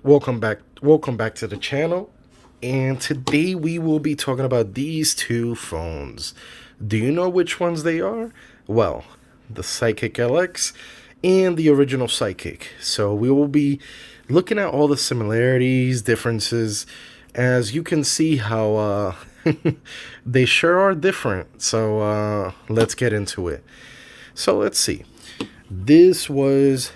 Welcome back to the channel. And today we will be talking about these two phones. Do you know which ones they are? Well, the Sidekick LX and the original Sidekick. So we will be looking at all the similarities, differences, as you can see how they sure are different. So let's get into it. So let's see. This was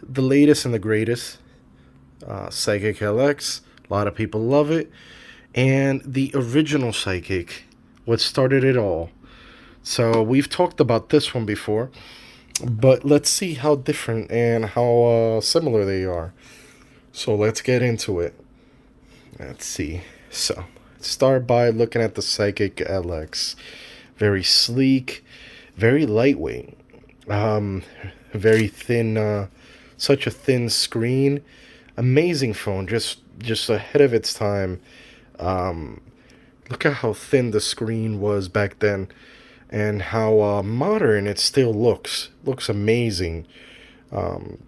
the latest and the greatest Psychic LX. A lot of people love it. And the original Psychic, what started it all. So we've talked about this one before, but let's see how different and how similar they are. So let's get into it. Let's see. So start by looking at the Psychic LX. Very sleek, very lightweight, um, very thin. Such a thin screen. Amazing phone, just ahead of its time. Um, Look at how thin the screen was back then, and how modern it still looks. Looks amazing. Um,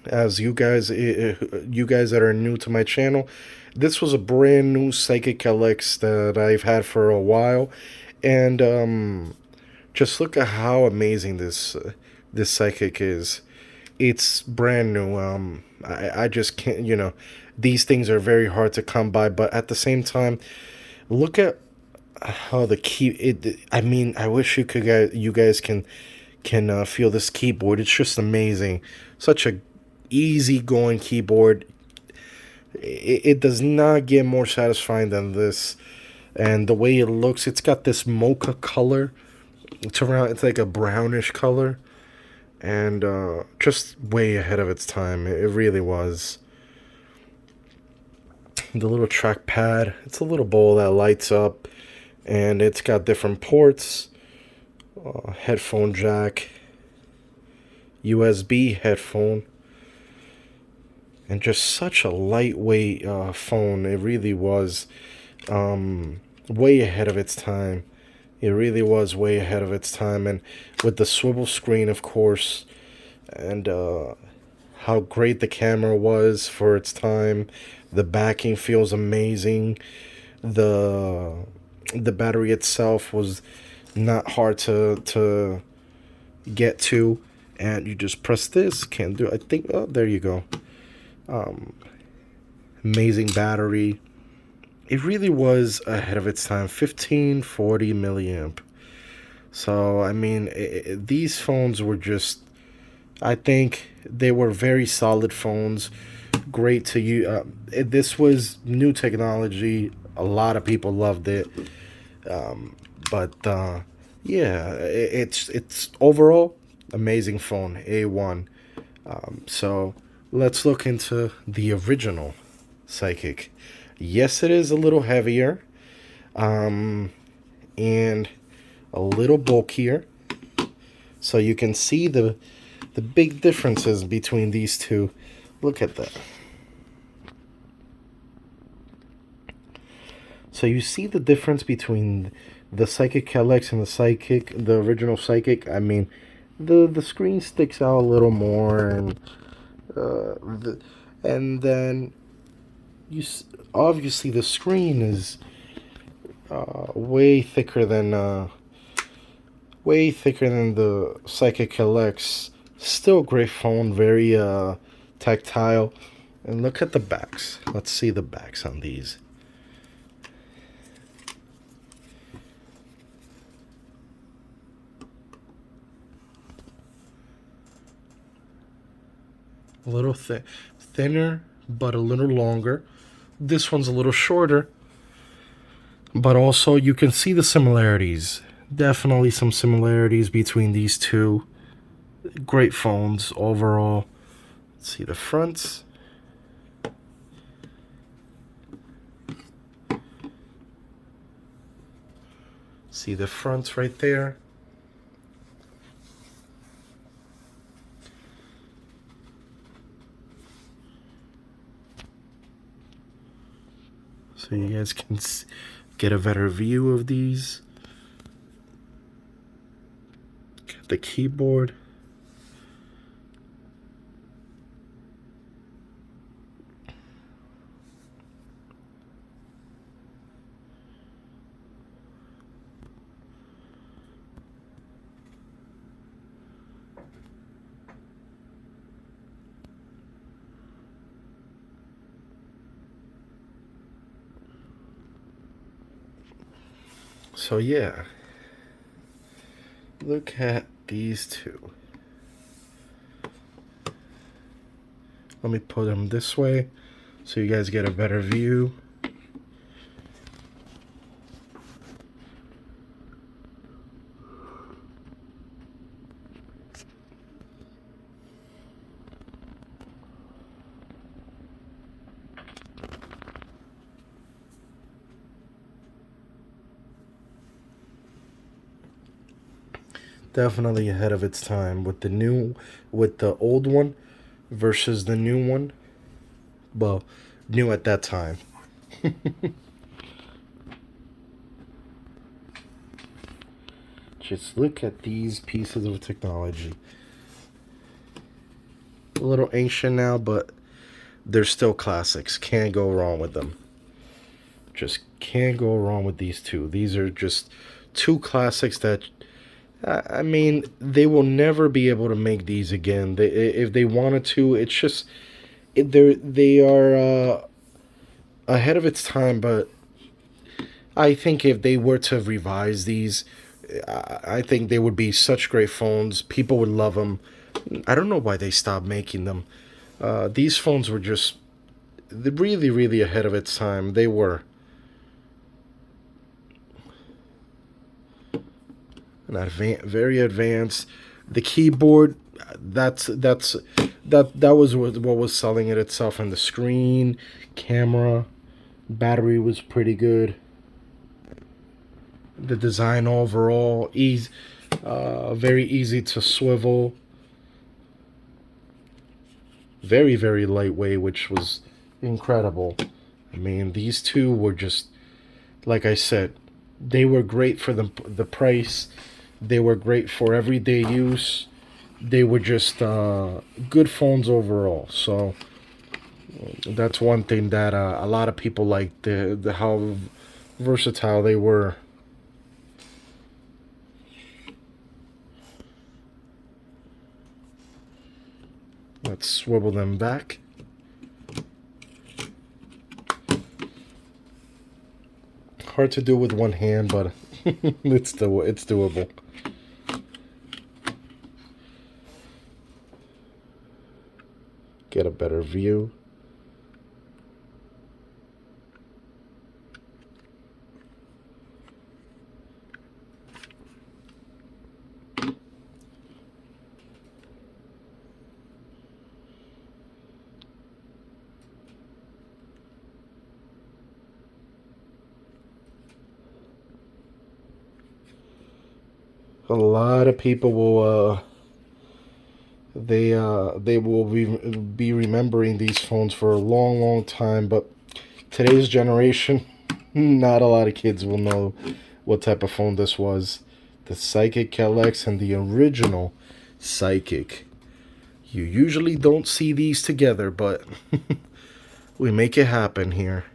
as you guys that are new to my channel, this was a brand new Psychic LX that I've had for a while, and just look at how amazing this Psychic is. It's brand new. I just can't, these things are very hard to come by, but at the same time, look at how the key. I mean, I wish you guys can feel this keyboard. It's just amazing. Such a easy going keyboard. It does not get more satisfying than this. And the way it looks, it's got this mocha color. It's like a brownish color, and just way ahead of its time. It really was. The little trackpad, it's a little bowl that lights up, and it's got different ports, headphone jack, USB headphone, and just such a lightweight phone. It really was way ahead of its time. It really was way ahead of its time, and with the swivel screen, of course, and how great the camera was for its time. The backing feels amazing. The the battery itself was not hard to get to, and you just press this. Can't do. I think. Oh, there you go. Um, Amazing battery. It really was ahead of its time. 1540 milliamp. So I mean, these phones were just. I think they were very solid phones. Great to you. This was new technology. A lot of people loved it. Um, but yeah, it's overall amazing phone. A1. So let's look into the original Psychic. Yes, it is a little heavier, um, and a little bulkier. So you can see the big differences between these two. Look at that. So you see the difference between the Psychic LX and the original Psychic. I mean, the screen sticks out a little more, and and then obviously the screen is way thicker than the Psychic LX. Still great phone, very tactile. And look at the backs. Let's see the backs on these. A little thinner, but a little longer. This one's a little shorter, but also you can see the similarities. Definitely some similarities between these two. Great phones overall. Let's see the fronts. See the fronts right there. So you guys can get a better view of these. Got the keyboard. So yeah, look at these two. Let me put them this way so you guys get a better view. Definitely ahead of its time with the old one versus the new one. Well, new at that time. Just look at these pieces of technology. A little ancient now, but they're still classics. Can't go wrong with them. Just can't go wrong with these two. These are just two classics that I mean, they will never be able to make these again. If they wanted to, it's just they are ahead of its time. But I think if they were to revise these, I think they would be such great phones. People would love them. I don't know why they stopped making them. These phones were just really, really ahead of its time. They were. Very advanced. The keyboard, that was what was selling it itself. And the screen, camera, battery was pretty good. The design overall, very easy to swivel. Very, very lightweight, which was incredible. I mean, these two were just, like I said, they were great for the price. They were great for everyday use. They were just good phones overall. So that's one thing that a lot of people liked, the how versatile they were. Let's swivel them back. Hard to do with one hand, but it's doable. Get a better view. A lot of people will they will be remembering these phones for a long, long time. But today's generation, not a lot of kids will know what type of phone this was. The Sidekick LX and the original Sidekick. You usually don't see these together, but we make it happen here.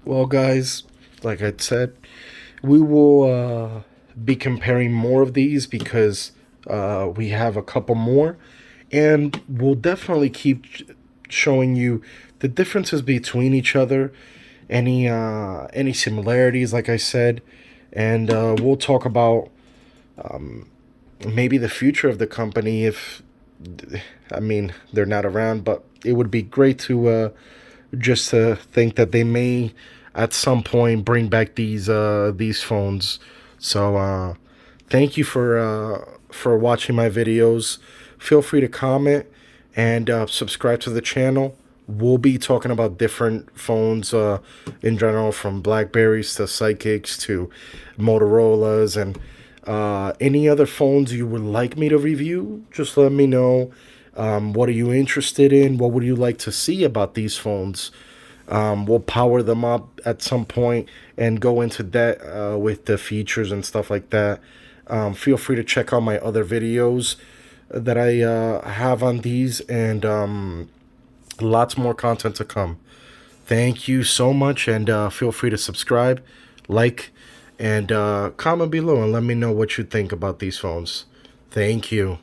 Well, guys, like I said, we will be comparing more of these because we have a couple more, and we'll definitely keep showing you the differences between each other, any similarities, like I said, and we'll talk about maybe the future of the company if I mean they're not around, but it would be great to just to think that they may at some point bring back these phones. So thank you for watching my videos. Feel free to comment and subscribe to the channel. We'll be talking about different phones in general, from Blackberries to Sidekicks to Motorola's, and any other phones you would like me to review. Just let me know. What are you interested in? What would you like to see about these phones? We'll power them up at some point and go into that with the features and stuff like that. Feel free to check out my other videos that I have on these, and lots more content to come. Thank you so much, and feel free to subscribe, like, and comment below and let me know what you think about these phones. Thank you.